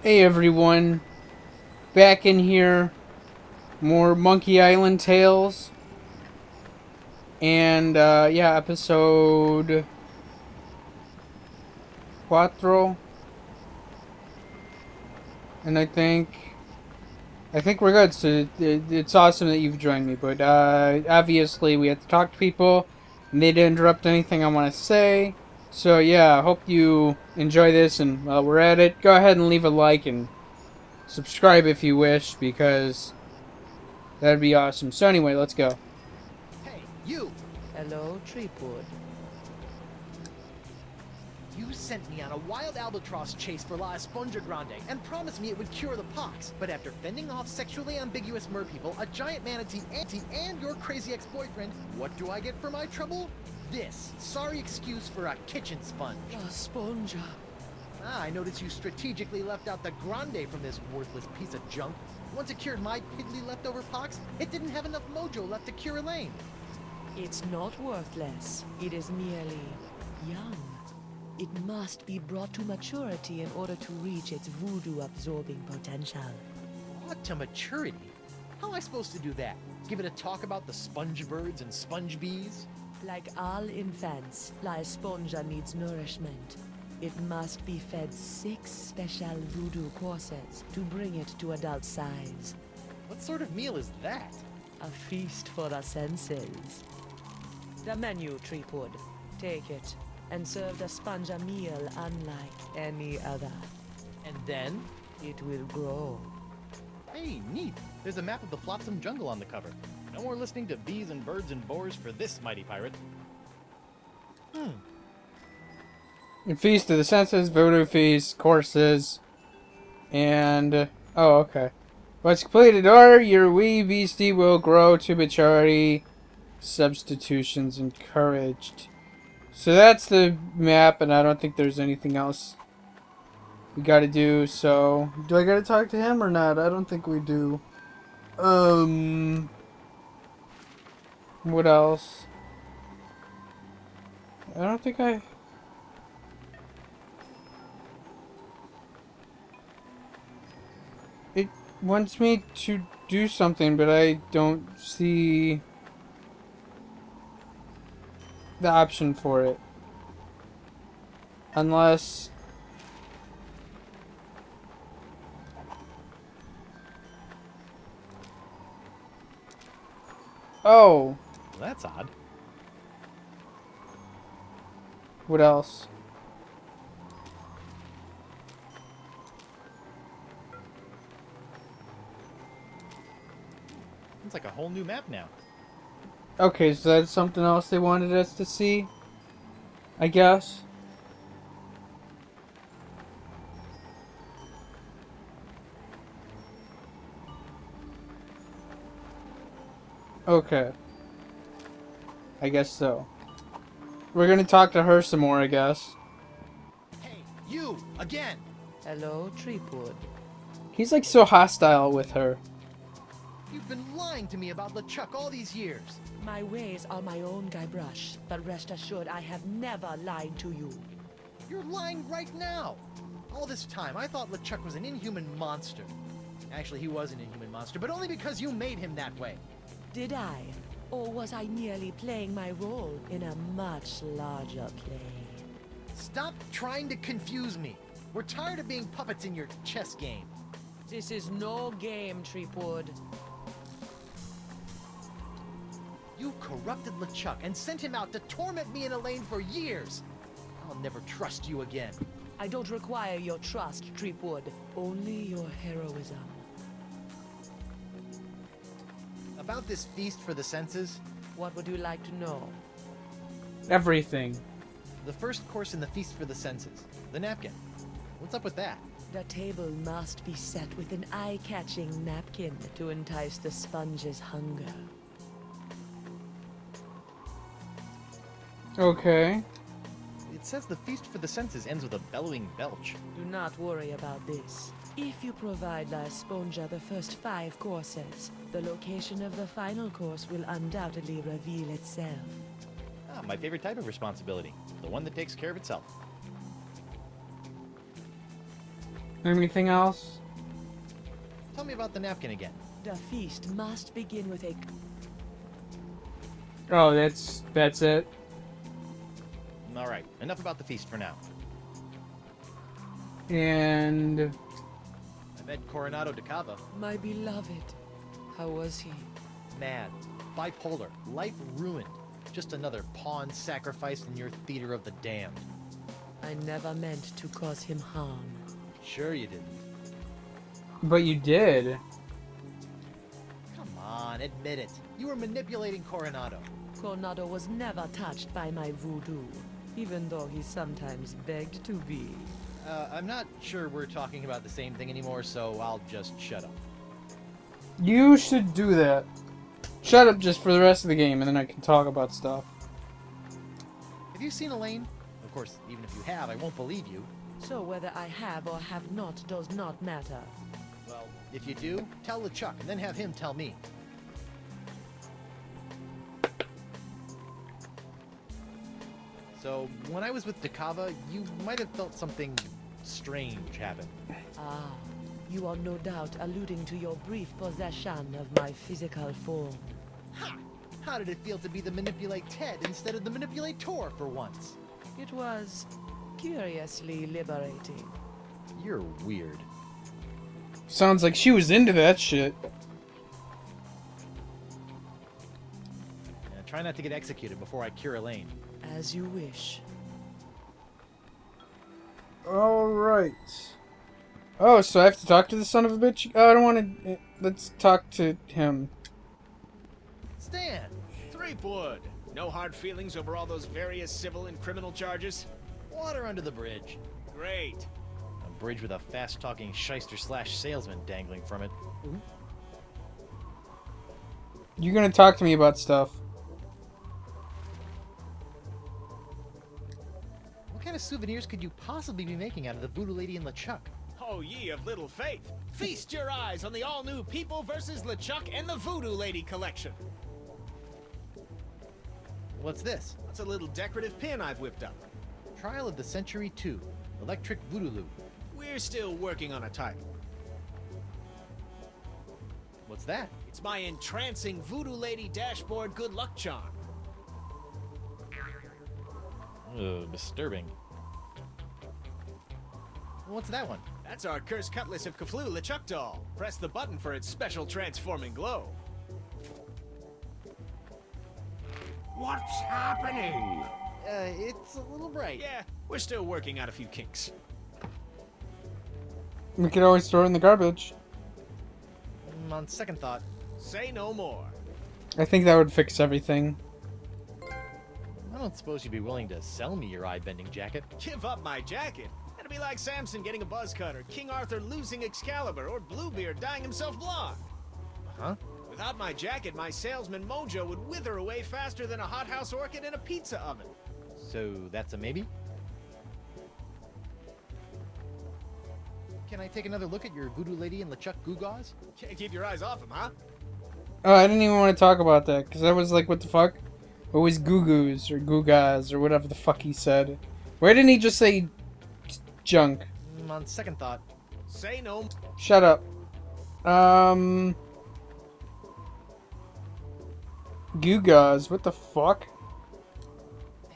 Hey everyone, back in here, more Monkey Island Tales, and yeah, episode cuatro, and I think we're good. So it's awesome that you've joined me, but obviously we have to talk to people, and they didn't interrupt anything I want to say. So yeah, I hope you enjoy this, and while we're at it, go ahead and leave a like and subscribe if you wish, because that'd be awesome. So anyway, let's go. Hey, you! Hello, Threepwood. You sent me on a wild albatross chase for La Esponja Grande and promised me it would cure the pox. But after fending off sexually ambiguous merpeople, a giant manatee, and your crazy ex-boyfriend, what do I get for my trouble? This. Sorry excuse for a kitchen sponge. La Esponja. I noticed you strategically left out the Grande from this worthless piece of junk. Once it cured my piddly leftover pox, it didn't have enough mojo left to cure Elaine. It's not worthless. It is merely young. It must be brought to maturity in order to reach its voodoo-absorbing potential. What to maturity? How am I supposed to do that? Give it a talk about the sponge birds and sponge bees? Like all infants, La Esponja needs nourishment. It must be fed 6 special voodoo courses to bring it to adult size. What sort of meal is that? A feast for the senses. The menu, Threepwood. Take it, and serve the sponge a meal unlike any other. And then? It will grow. Hey, neat! There's a map of the Flotsam Jungle on the cover. No more listening to bees and birds and boars for this mighty pirate. Feast of the Senses, Voodoo Feast, courses, and... oh, okay. Once completed, or your wee beastie will grow to maturity. Substitutions encouraged. So that's the map, and I don't think there's anything else we gotta do, so... do I gotta talk to him or not? I don't think we do. What else? I don't think I... it wants me to do something, but I don't see the option for it. Unless... oh! Well, that's odd. What else? It's like a whole new map now. Okay, so that's something else they wanted us to see, I guess. Okay. I guess so. We're gonna talk to her some more, I guess. Hey, you! Again! Hello, Threepwood. He's like so hostile with her. You've been lying to me about LeChuck all these years. My ways are my own, Guybrush, but rest assured I have never lied to you. You're lying right now! All this time, I thought LeChuck was an inhuman monster. Actually, he was an inhuman monster, but only because you made him that way. Did I? Or was I merely playing my role in a much larger play? Stop trying to confuse me. We're tired of being puppets in your chess game. This is no game, Threepwood. You corrupted LeChuck and sent him out to torment me and Elaine for years. I'll never trust you again. I don't require your trust, Threepwood. Only your heroism. About this feast for the senses, What would you like to know? Everything. the first course in the feast for the senses, the napkin. What's up with that? The table must be set with an eye-catching napkin to entice the sponge's hunger. Okay. It says the feast for the senses ends with a bellowing belch. Do not worry about this. If you provide La Esponja the first 5 courses, the location of the final course will undoubtedly reveal itself. Ah, my favorite type of responsibility. The one that takes care of itself. Anything else? Tell me about the napkin again. The feast must begin with a... Oh, that's it. Alright, enough about the feast for now. And I met Coronado de Cava. My beloved. How was he? Mad. Bipolar. Life ruined. Just another pawn sacrificed in your theater of the damned. I never meant to cause him harm. Sure you didn't. but you did. Come on, admit it. You were manipulating Coronado. Coronado was never touched by my voodoo, even though he sometimes begged to be. I'm not sure we're talking about the same thing anymore, so I'll just shut up. You should do that. Shut up just for the rest of the game, and then I can talk about stuff. Have you seen Elaine? Of course, even if you have, I won't believe you. So whether I have or have not does not matter. Well, if you do, tell LeChuck, and then have him tell me. So, when I was with DeCava, you might have felt something strange happen. Ah, you are no doubt alluding to your brief possession of my physical form. Ha! How did it feel to be the Manipulate Ted instead of the Manipulator for once? It was curiously liberating. You're weird. Sounds like she was into that shit. Yeah, try not to get executed before I cure Elaine. As you wish. Alright. Oh, so I have to talk to the son of a bitch? Oh, I don't want to... Let's talk to him. Stan! Threepwood! No hard feelings over all those various civil and criminal charges? Water under the bridge. Great. A bridge with a fast-talking shyster/salesman dangling from it. You're gonna talk to me about stuff. What kind of souvenirs could you possibly be making out of the Voodoo Lady and LeChuck? Oh, ye of little faith! Feast your eyes on the all-new People vs. LeChuck and the Voodoo Lady collection! What's this? That's a little decorative pin I've whipped up. Trial of the Century 2. Electric Voodoo. We're still working on a title. What's that? It's my entrancing Voodoo Lady dashboard good luck charm. Disturbing. What's that one? That's our cursed cutlass of Kaflu LeChuck doll. Press the button for its special transforming glow. What's happening? It's a little bright. Yeah, we're still working out a few kinks. We could always throw it in the garbage. On second thought, Say no more. I think that would fix everything. I don't suppose you'd be willing to sell me your eye-bending jacket. Give up my jacket. That'd be like Samson getting a buzz cut, or King Arthur losing Excalibur, or Bluebeard dyeing himself blonde. Huh? Without my jacket, my salesman mojo would wither away faster than a hothouse orchid in a pizza oven. So that's a maybe? Can I take another look at your Voodoo Lady and LeChuck Gewgaws? Can't keep your eyes off him, huh? Oh, I didn't even want to talk about that, because I was like, what the fuck? Always goo-goos, or goo-gaws, or whatever the fuck he said. Why didn't he just say junk? On second thought, Say no. Shut up. Goo-gaws, what the fuck?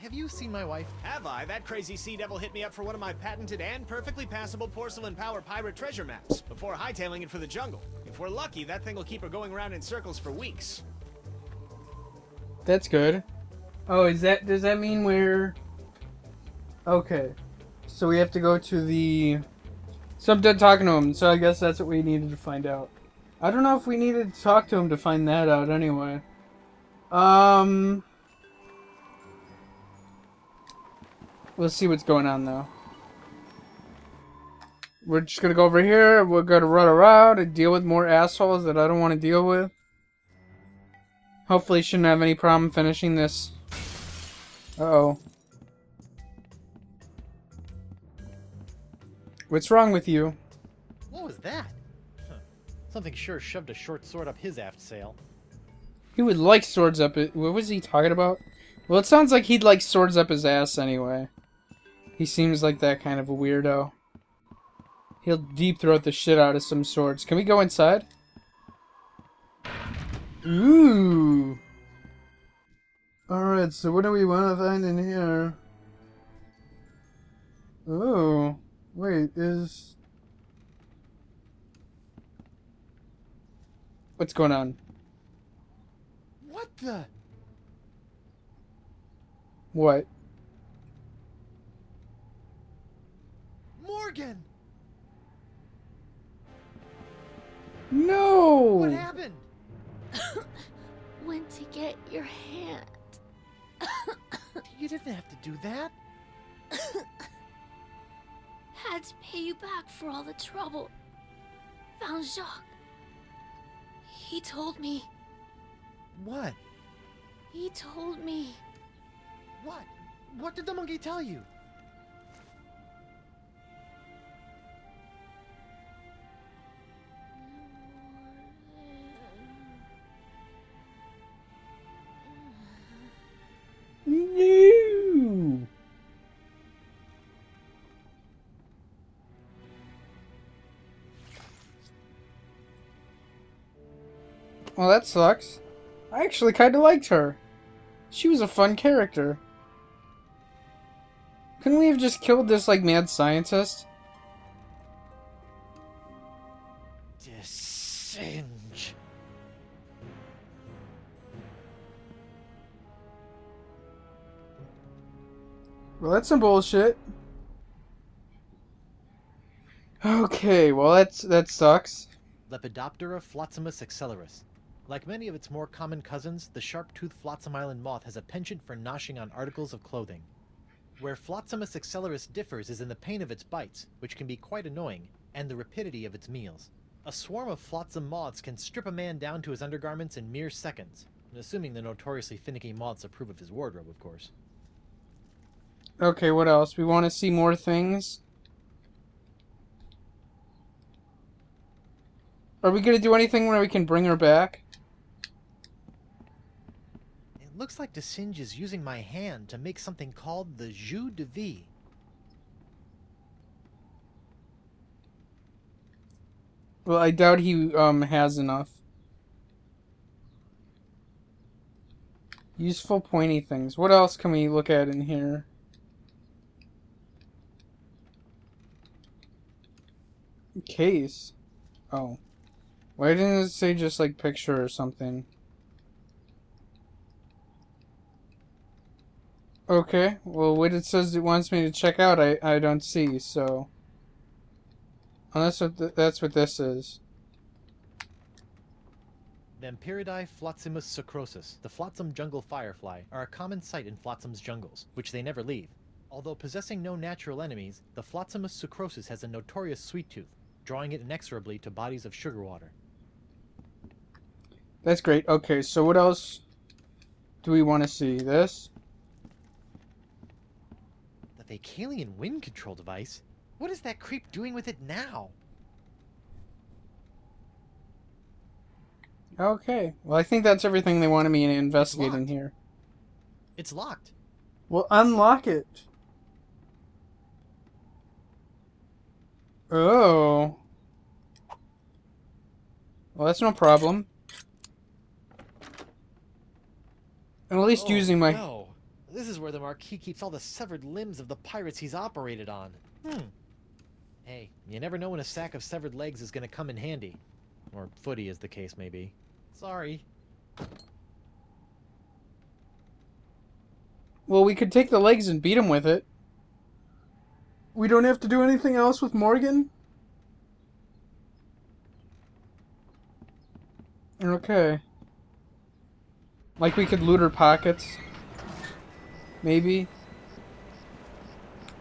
have you seen my wife? Have I? That crazy sea devil hit me up for one of my patented and perfectly passable porcelain power pirate treasure maps before hightailing it for the jungle. If we're lucky, that thing will keep her going around in circles for weeks. That's good. Oh, does that mean we're... Okay. So we have to go to the... So I'm done talking to him, so I guess that's what we needed to find out. I don't know if we needed to talk to him to find that out anyway. We'll see what's going on though. We're just gonna go over here, we're gonna run around and deal with more assholes that I don't want to deal with. Hopefully shouldn't have any problem finishing this. Uh-oh. What's wrong with you? What was that? Huh. Something sure shoved a short sword up his aft sail. He would like swords up it. What was he talking about? Well, it sounds like he'd like swords up his ass anyway. He seems like that kind of a weirdo. He'll deep throat the shit out of some swords. Can we go inside? Ooh. Alright, so what do we want to find in here? Oh. Wait, what's going on? What the? What? Morgan! No! What happened? Went to get your hand. You didn't have to do that. Had to pay you back for all the trouble. Found Jacques. He told me. What? He told me. What? What did the monkey tell you? No! Well, that sucks. I actually kind of liked her. She was a fun character. Couldn't we have just killed this, like, mad scientist? Singe. Well, that's some bullshit. Okay, well, that sucks. Lepidoptera flotzimus accelerus. Like many of its more common cousins, the sharp-toothed flotsam island moth has a penchant for noshing on articles of clothing. Where Flotzimus accelerus differs is in the pain of its bites, which can be quite annoying, and the rapidity of its meals. A swarm of flotsam moths can strip a man down to his undergarments in mere seconds, assuming the notoriously finicky moths approve of his wardrobe, of course. Okay, what else? We want to see more things? Are we gonna do anything where we can bring her back? It looks like Desinge is using my hand to make something called the jus de vie. Well, I doubt he has enough. Useful pointy things. What else can we look at in here? Case. Oh. Why didn't it say just like picture or something? Okay, well what it says it wants me to check out I don't see, so... Unless that's what this is. Vampiridae flotzimus sucrosus, the flotsam jungle firefly, are a common sight in flotsam's jungles, which they never leave. Although possessing no natural enemies, the flotzimus sucrosus has a notorious sweet tooth, drawing it inexorably to bodies of sugar water. That's great. Okay, so what else do we want to see? This? The Vacalian wind control device? What is that creep doing with it now? Okay. Well, I think that's everything they wanted me to investigate in locked. here. It's locked. Well, unlock it. Oh. Well, that's no problem. I'm at least using my... No. This is where the Marquis keeps all the severed limbs of the pirates he's operated on. Hey, you never know when a sack of severed legs is gonna come in handy. Or footy, as the case may be. Sorry. Well, we could take the legs and beat him with it. We don't have to do anything else with Morgan? Okay. Like we could loot her pockets. Maybe.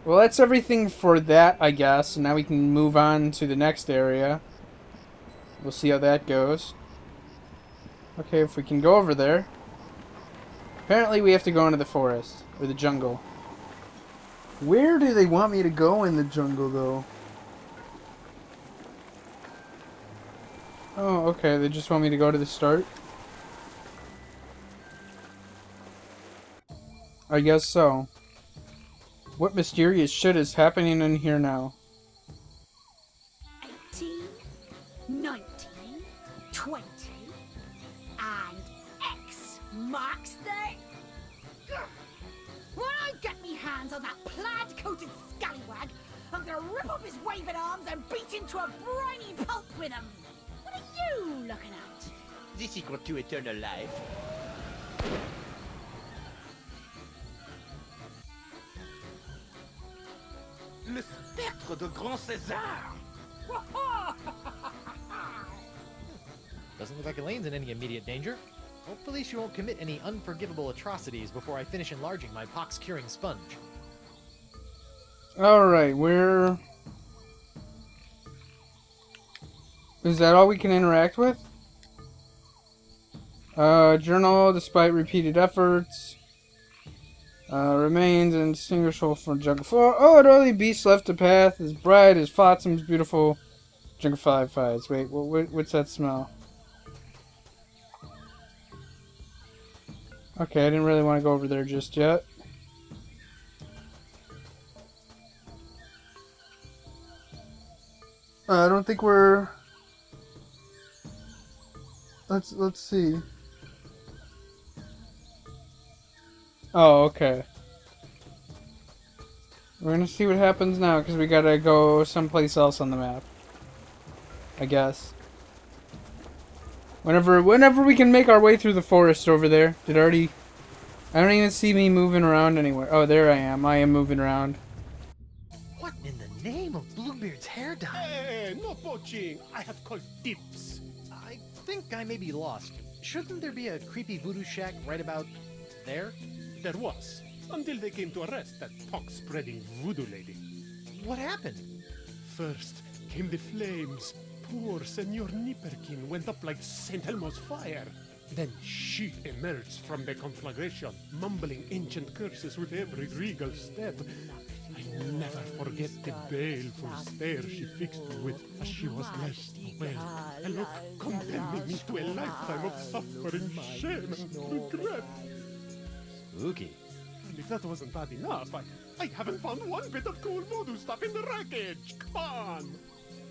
Well, that's everything for that, I guess. And now we can move on to the next area. We'll see how that goes. Okay, if we can go over there. Apparently we have to go into the forest. Or the jungle. Where do they want me to go in the jungle, though? Oh, okay. They just want me to go to the start? I guess so. What mysterious shit is happening in here now? 19, 20, and X marks the... When I get me hands on that plaid-coated scallywag, I'm gonna rip off his waving arms and beat him to a briny pulp with them. What are you looking at? The secret to eternal life. Le spectre de Grand César! Doesn't look like Elaine's in any immediate danger. Hopefully she won't commit any unforgivable atrocities before I finish enlarging my pox-curing sponge. Alright, where... Is that all we can interact with? Journal, despite repeated efforts. Remains indistinguishable from Jungle 4. Oh, an early beast left the path as bright as Flotsam's beautiful Jungle 5 fights. Wait, what's that smell? Okay, I didn't really want to go over there just yet. I don't think we're... Let's see. Oh, okay. We're gonna see what happens now, because we gotta go someplace else on the map. I guess. Whenever we can make our way through the forest over there. I don't even see me moving around anywhere. Oh, there I am. I am moving around. What in the name of Bluebeard's hair dye? Hey, no poaching. I have called dibs. I think I may be lost. Shouldn't there be a creepy voodoo shack right about there? There was, until they came to arrest that pox-spreading voodoo lady. What happened? First came the flames. Poor Senor Nipperkin went up like St. Elmo's fire. Then she emerged from the conflagration, mumbling ancient curses with every regal step. I never forget the baleful stare she fixed me with as she was left well. A look condemning me to a lifetime of suffering, shame, and regret. Spooky. And if that wasn't bad enough, I haven't found one bit of cool voodoo stuff in the wreckage. Come on!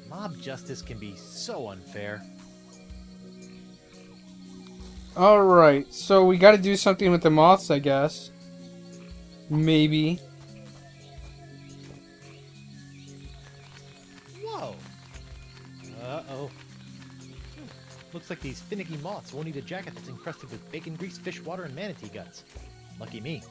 Mob justice can be so unfair. Alright, so we gotta do something with the moths, I guess. Maybe. Whoa! Uh-oh. Looks like these finicky moths won't eat a jacket that's encrusted with bacon grease, fish water, and manatee guts. Lucky me.